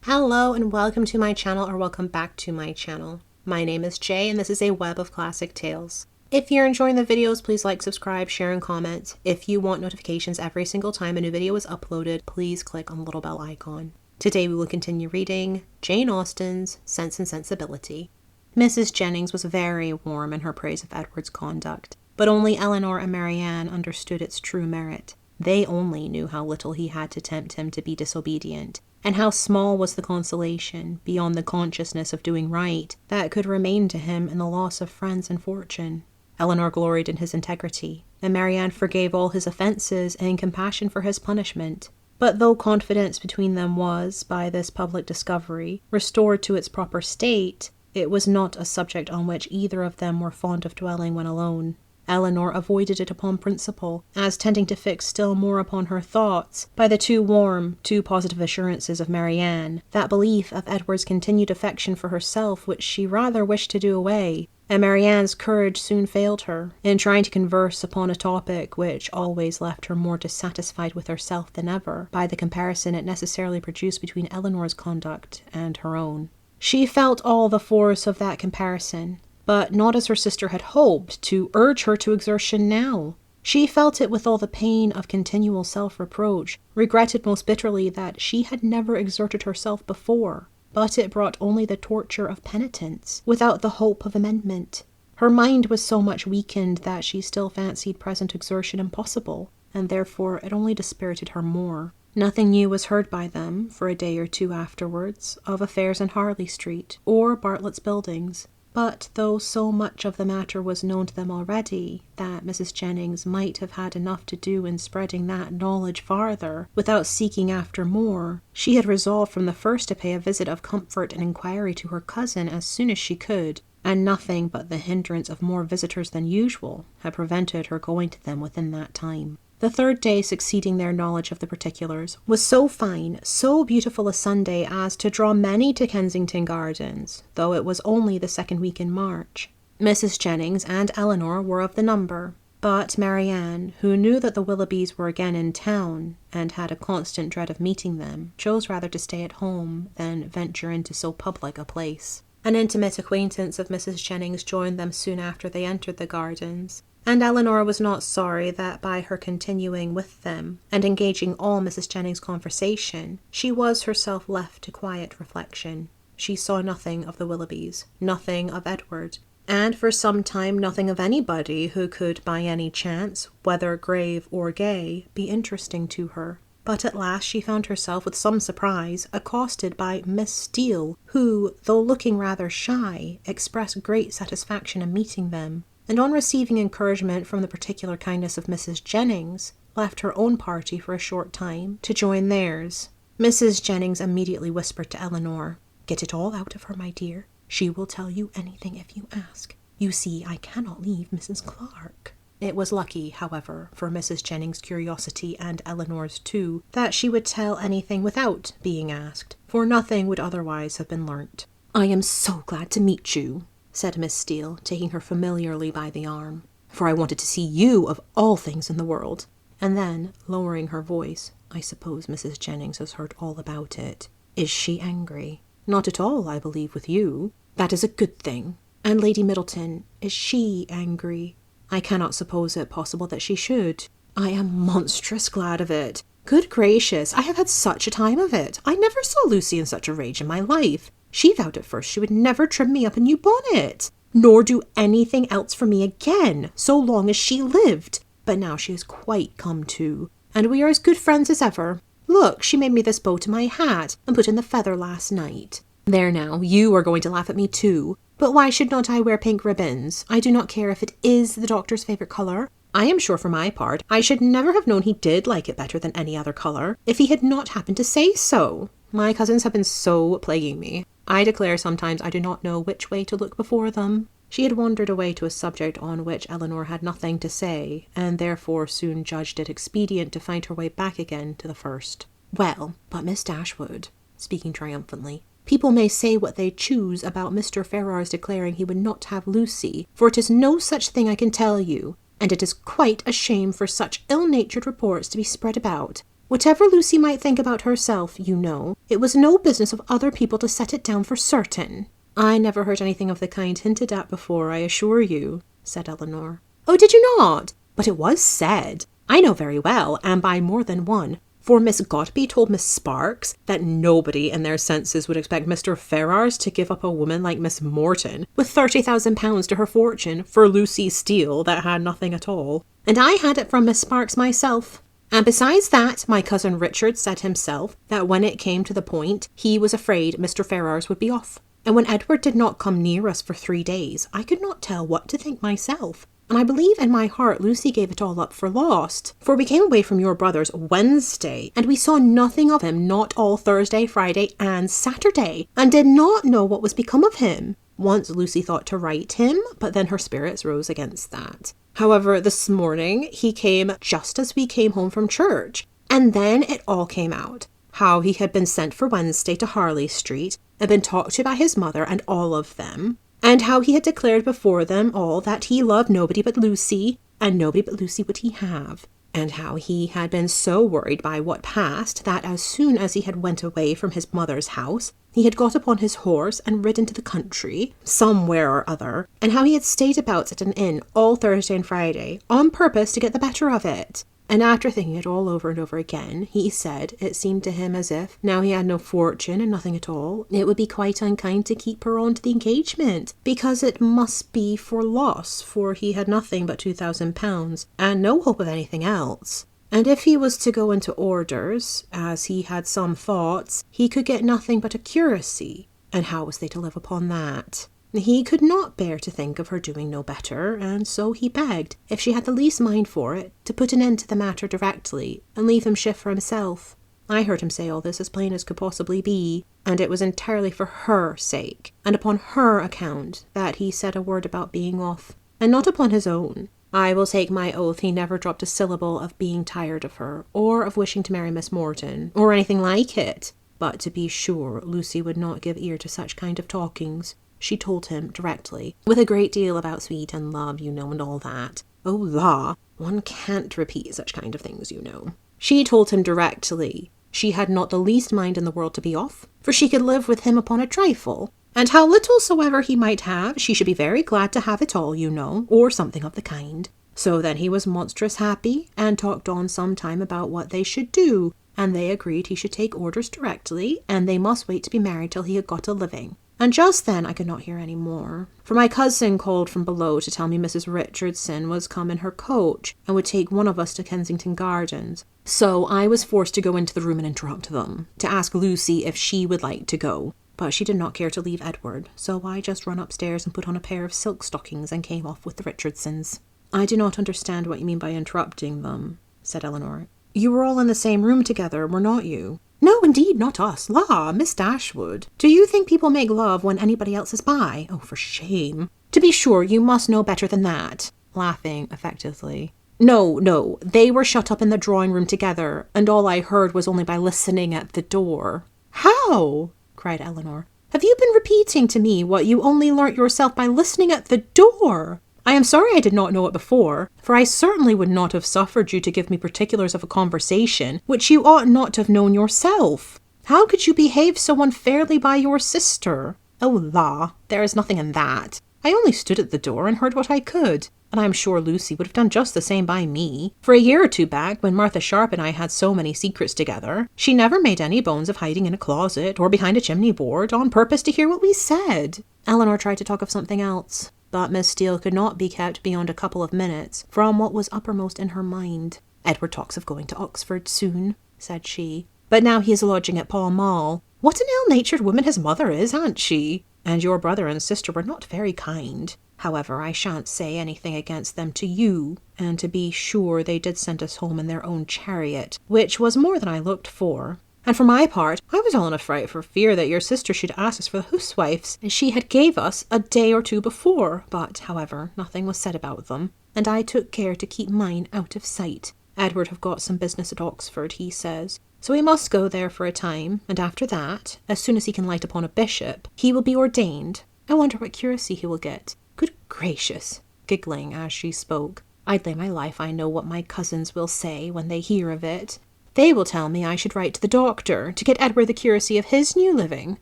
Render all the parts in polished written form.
Hello and welcome to my channel, or welcome back to my channel. My name is Jay and this is a web of classic tales. If you're enjoying the videos, please like, subscribe, share, and comment. If you want notifications every single time a new video is uploaded, please click on the little bell icon. Today we will continue reading Jane Austen's Sense and Sensibility. Mrs. Jennings was very warm in her praise of Edward's conduct, but only Elinor and Marianne understood its true merit. They only knew how little he had to tempt him to be disobedient, and how small was the consolation, beyond the consciousness of doing right, that could remain to him in the loss of friends and fortune. Elinor gloried in his integrity, and Marianne forgave all his offences in compassion for his punishment. But though confidence between them was, by this public discovery, restored to its proper state, it was not a subject on which either of them were fond of dwelling when alone. Elinor avoided it upon principle, as tending to fix still more upon her thoughts by the too warm, too positive assurances of Marianne, that belief of Edward's continued affection for herself which she rather wished to do away, and Marianne's courage soon failed her, in trying to converse upon a topic which always left her more dissatisfied with herself than ever, by the comparison it necessarily produced between Elinor's conduct and her own. She felt all the force of that comparison, but not as her sister had hoped, to urge her to exertion now. She felt it with all the pain of continual self-reproach, regretted most bitterly that she had never exerted herself before, but it brought only the torture of penitence, without the hope of amendment. Her mind was so much weakened that she still fancied present exertion impossible, and therefore it only dispirited her more. Nothing new was heard by them, for a day or two afterwards, of affairs in Harley Street, or Bartlett's Buildings. But though so much of the matter was known to them already, that Mrs. Jennings might have had enough to do in spreading that knowledge farther, without seeking after more, she had resolved from the first to pay a visit of comfort and inquiry to her cousin as soon as she could, and nothing but the hindrance of more visitors than usual had prevented her going to them within that time. The third day succeeding their knowledge of the particulars was so fine, so beautiful a Sunday as to draw many to Kensington Gardens, though it was only the second week in March. Mrs. Jennings and Elinor were of the number, but Marianne, who knew that the Willoughbys were again in town, and had a constant dread of meeting them, chose rather to stay at home than venture into so public a place. An intimate acquaintance of Mrs. Jennings joined them soon after they entered the gardens, and Elinor was not sorry that by her continuing with them, and engaging all Mrs. Jennings' conversation, she was herself left to quiet reflection. She saw nothing of the Willoughbys, nothing of Edward, and for some time nothing of anybody who could by any chance, whether grave or gay, be interesting to her. But at last she found herself, with some surprise, accosted by Miss Steele, who, though looking rather shy, expressed great satisfaction in meeting them, and on receiving encouragement from the particular kindness of Mrs. Jennings, left her own party for a short time to join theirs. Mrs. Jennings immediately whispered to Elinor, "Get it all out of her, my dear. She will tell you anything if you ask. You see, I cannot leave Mrs. Clark." It was lucky, however, for Mrs. Jennings' curiosity, and Elinor's too, that she would tell anything without being asked, for nothing would otherwise have been learnt. "I am so glad to meet you," said Miss Steele, taking her familiarly by the arm, "for I wanted to see you of all things in the world." And then, lowering her voice, "I suppose Mrs. Jennings has heard all about it. Is she angry?" "Not at all, I believe, with you." "That is a good thing. And Lady Middleton, is she angry?" "I cannot suppose it possible that she should." "I am monstrous glad of it. Good gracious, I have had such a time of it. I never saw Lucy in such a rage in my life. She vowed at first she would never trim me up a new bonnet, nor do anything else for me again, so long as she lived. But now she has quite come to, and we are as good friends as ever. Look, she made me this bow to my hat, and put in the feather last night. There now, you are going to laugh at me too. But why should not I wear pink ribbons? I do not care if it is the doctor's favourite colour. I am sure for my part, I should never have known he did like it better than any other colour, if he had not happened to say so. My cousins have been so plaguing me. I declare sometimes I do not know which way to look before them." She had wandered away to a subject on which Elinor had nothing to say, and therefore soon judged it expedient to find her way back again to the first. "Well, but Miss Dashwood," speaking triumphantly, "people may say what they choose about Mr. Ferrars's declaring he would not have Lucy, for it is no such thing, I can tell you, and it is quite a shame for such ill-natured reports to be spread about. Whatever Lucy might think about herself, you know, it was no business of other people to set it down for certain. I never heard anything of the kind hinted at before, I assure you, said Elinor. Oh, did you not? But it was said. I know very well, and by more than one. For Miss Godby told Miss Sparks that nobody in their senses would expect Mr. Ferrars to give up a woman like Miss Morton, with £30,000 to her fortune, for Lucy Steele that had nothing at all. And I had it from Miss Sparks myself. And besides that, my cousin Richard said himself that when it came to the point, he was afraid Mr. Ferrars would be off. And when Edward did not come near us for 3 days, I could not tell what to think myself. And I believe in my heart Lucy gave it all up for lost. For we came away from your brother's Wednesday, and we saw nothing of him not all Thursday, Friday, and Saturday, and did not know what was become of him. Once Lucy thought to write him, but then her spirits rose against that. However, this morning he came just as we came home from church, and then it all came out. How he had been sent for Wednesday to Harley Street, and been talked to by his mother and all of them, and how he had declared before them all that he loved nobody but Lucy, and nobody but Lucy would he have, and how he had been so worried by what passed that as soon as he had went away from his mother's house, he had got upon his horse and ridden to the country, somewhere or other, and how he had stayed about at an inn all Thursday and Friday, on purpose to get the better of it. And after thinking it all over and over again, he said it seemed to him as if, now he had no fortune and nothing at all, it would be quite unkind to keep her on to the engagement, because it must be for loss, for he had nothing but £2,000, and no hope of anything else. And if he was to go into orders, as he had some thoughts, he could get nothing but a curacy, and how was they to live upon that? He could not bear to think of her doing no better, and so he begged, if she had the least mind for it, to put an end to the matter directly, and leave him shift for himself. I heard him say all this as plain as could possibly be, and it was entirely for her sake, and upon her account, that he said a word about being off, and not upon his own. I will take my oath he never dropped a syllable of being tired of her, or of wishing to marry Miss Morton, or anything like it. But to be sure, Lucy would not give ear to such kind of talkings. She told him directly, with a great deal about sweet and love, you know, and all that. Oh, la, one can't repeat such kind of things, you know. She told him directly she had not the least mind in the world to be off, for she could live with him upon a trifle, and how little soever he might have, she should be very glad to have it all, you know, or something of the kind. So then he was monstrous happy, and talked on some time about what they should do, and they agreed he should take orders directly, and they must wait to be married till he had got a living. And just then I could not hear any more, for my cousin called from below to tell me Mrs. Richardson was come in her coach, and would take one of us to Kensington Gardens. So I was forced to go into the room and interrupt them, to ask Lucy if she would like to go. But she did not care to leave Edward, so I just ran upstairs and put on a pair of silk stockings and came off with the Richardsons. I do not understand what you mean by interrupting them, said Elinor. You were all in the same room together, were not you? No, indeed, not us. La, Miss Dashwood. Do you think people make love when anybody else is by? Oh, for shame. To be sure, you must know better than that, laughing affectedly. No, they were shut up in the drawing-room together, and all I heard was only by listening at the door. How? Cried Elinor. Have you been repeating to me what you only learnt yourself by listening at the door? I am sorry I did not know it before, for I certainly would not have suffered you to give me particulars of a conversation which you ought not to have known yourself. How could you behave so unfairly by your sister? Oh, la, there is nothing in that. I only stood at the door and heard what I could, and I am sure Lucy would have done just the same by me. For a year or two back, when Martha Sharp and I had so many secrets together, she never made any bones of hiding in a closet or behind a chimney-board on purpose to hear what we said. Elinor tried to talk of something else, but Miss Steele could not be kept beyond a couple of minutes from what was uppermost in her mind. Edward talks of going to Oxford soon, said she, but now he is lodging at Pall Mall. What an ill-natured woman his mother is, aunt she? And your brother and sister were not very kind. However, I shan't say anything against them to you, and to be sure they did send us home in their own chariot, which was more than I looked for. And for my part, I was all in a fright for fear that your sister should ask us for the housewifes she had gave us a day or two before, but, however, nothing was said about them, and I took care to keep mine out of sight. Edward have got some business at Oxford, he says, so he must go there for a time, and after that, as soon as he can light upon a bishop, he will be ordained. I wonder what curacy he will get. Good gracious, giggling as she spoke. I'd lay my life I know what my cousins will say when they hear of it. They will tell me I should write to the doctor to get Edward the curacy of his new living.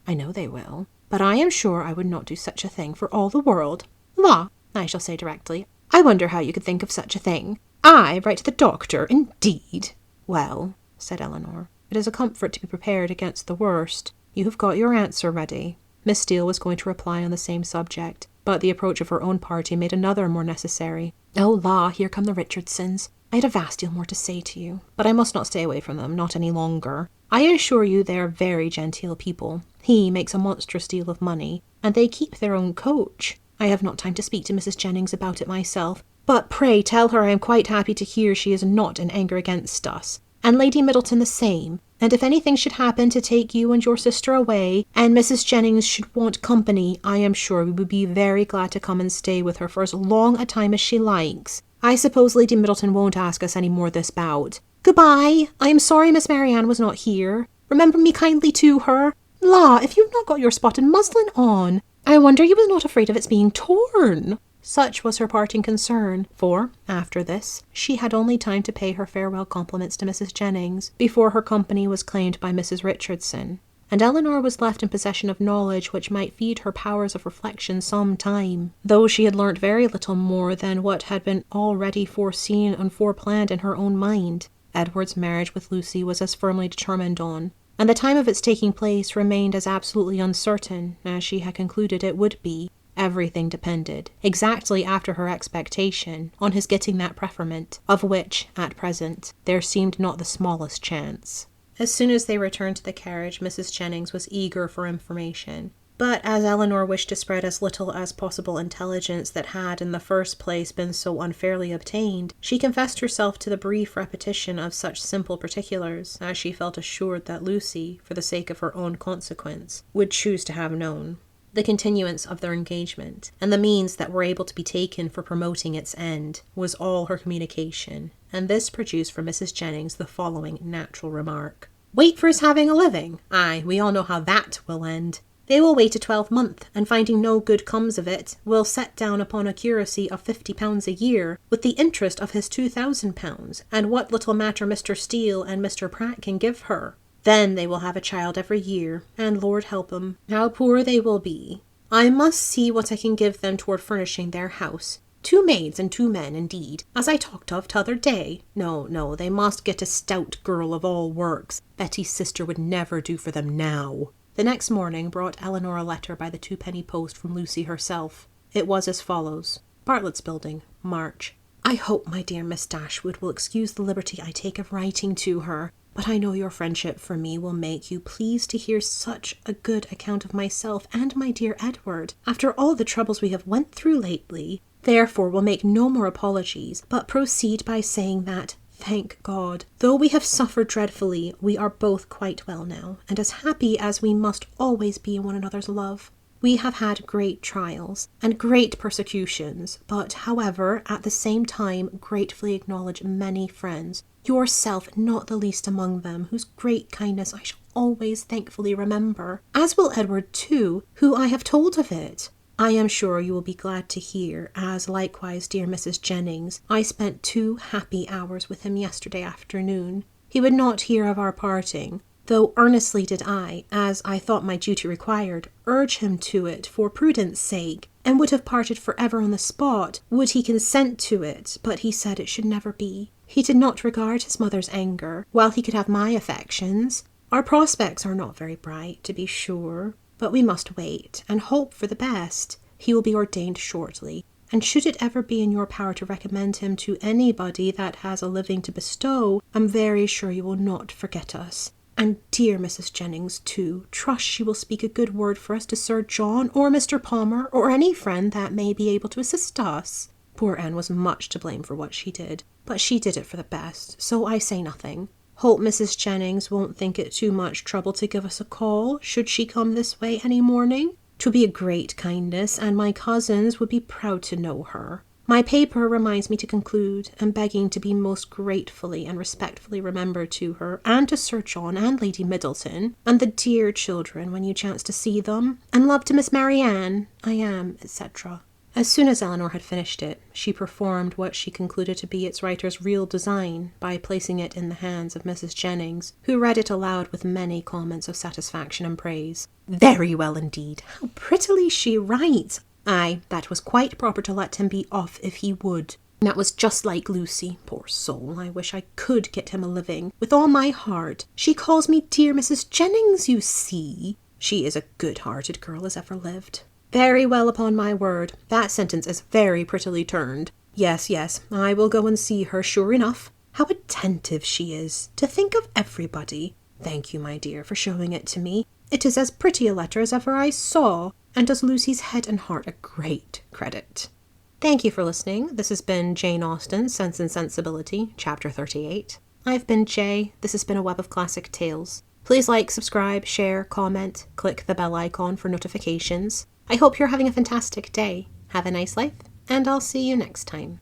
I know they will, but I am sure I would not do such a thing for all the world. La, I shall say directly, I wonder how you could think of such a thing. I write to the doctor, indeed. Well, said Elinor, it is a comfort to be prepared against the worst. You have got your answer ready. Miss Steele was going to reply on the same subject, but the approach of her own party made another more necessary. Oh la, here come the Richardsons. I had a vast deal more to say to you, but I must not stay away from them, not any longer. I assure you they are very genteel people. He makes a monstrous deal of money, and they keep their own coach. I have not time to speak to Mrs. Jennings about it myself, but pray tell her I am quite happy to hear she is not in anger against us, and Lady Middleton the same, and if anything should happen to take you and your sister away, and Mrs. Jennings should want company, I am sure we would be very glad to come and stay with her for as long a time as she likes. I suppose Lady Middleton won't ask us any more this bout. Goodbye. I am sorry Miss Marianne was not here. Remember me kindly to her. La, if you've not got your spotted muslin on, I wonder you was not afraid of its being torn. Such was her parting concern, for, after this, she had only time to pay her farewell compliments to Mrs. Jennings before her company was claimed by Mrs. Richardson, and Elinor was left in possession of knowledge which might feed her powers of reflection some time, though she had learnt very little more than what had been already foreseen and foreplanned in her own mind. Edward's marriage with Lucy was as firmly determined on, and the time of its taking place remained as absolutely uncertain as she had concluded it would be. Everything depended, exactly after her expectation, on his getting that preferment, of which, at present, there seemed not the smallest chance. As soon as they returned to the carriage, Mrs. Jennings was eager for information. But as Elinor wished to spread as little as possible intelligence that had in the first place been so unfairly obtained, she confessed herself to the brief repetition of such simple particulars as she felt assured that Lucy, for the sake of her own consequence, would choose to have known. The continuance of their engagement, and the means that were able to be taken for promoting its end, was all her communication, and this produced for Mrs. Jennings the following natural remark. Wait for his having a living? Aye, we all know how that will end. They will wait a 12-month, and finding no good comes of it, will set down upon a curacy of £50 a year, with the interest of his £2,000, and what little matter Mr. Steele and Mr. Pratt can give her. Then they will have a child every year, and Lord help 'em, how poor they will be. I must see what I can give them toward furnishing their house. 2 maids and 2 men, indeed, as I talked of t'other day. No, they must get a stout girl of all works. Betty's sister would never do for them now. The next morning brought Elinor a letter by the 2-penny post from Lucy herself. It was as follows. Bartlett's Building, March. I hope my dear Miss Dashwood will excuse the liberty I take of writing to her, but I know your friendship for me will make you pleased to hear such a good account of myself and my dear Edward, after all the troubles we have went through lately. Therefore will make no more apologies, but proceed by saying that, thank God, though we have suffered dreadfully, we are both quite well now, and as happy as we must always be in one another's love. We have had great trials and great persecutions, but, however, at the same time gratefully acknowledge many friends, yourself not the least among them, whose great kindness I shall always thankfully remember, as will Edward too, who I have told of it. I am sure you will be glad to hear, as likewise dear Mrs. Jennings, I spent 2 happy hours with him yesterday afternoon. He would not hear of our parting, though earnestly did I, as I thought my duty required, urge him to it for prudence sake, and would have parted for ever on the spot, would he consent to it, but he said it should never be. He did not regard his mother's anger, while he could have my affections. Our prospects are not very bright, to be sure, but we must wait, and hope for the best. He will be ordained shortly, and should it ever be in your power to recommend him to anybody that has a living to bestow, I'm very sure you will not forget us. And dear Mrs. Jennings, too, trust she will speak a good word for us to Sir John, or Mr. Palmer, or any friend that may be able to assist us. Poor Anne was much to blame for what she did, but she did it for the best, so I say nothing. Hope Mrs. Jennings won't think it too much trouble to give us a call, should she come this way any morning. 'Twould be a great kindness, and my cousins would be proud to know her. My paper reminds me to conclude, and begging to be most gratefully and respectfully remembered to her, and to Sir John and Lady Middleton, and the dear children when you chance to see them, and love to Miss Marianne. I am, etc. As soon as Elinor had finished it, she performed what she concluded to be its writer's real design by placing it in the hands of Mrs. Jennings, who read it aloud with many comments of satisfaction and praise. "Very well indeed. How prettily she writes! Aye, that was quite proper to let him be off if he would. That was just like Lucy. Poor soul, I wish I could get him a living. With all my heart. She calls me dear Mrs. Jennings, you see. She is a good-hearted girl as ever lived. Very well, upon my word. That sentence is very prettily turned. Yes, yes, I will go and see her, sure enough. How attentive she is. To think of everybody. Thank you, my dear, for showing it to me. It is as pretty a letter as ever I saw, and does Lucy's head and heart a great credit." Thank you for listening. This has been Jane Austen's Sense and Sensibility, Chapter 38. I've been Jay. This has been a Web of Classic Tales. Please like, subscribe, share, comment, click the bell icon for notifications. I hope you're having a fantastic day. Have a nice life, and I'll see you next time.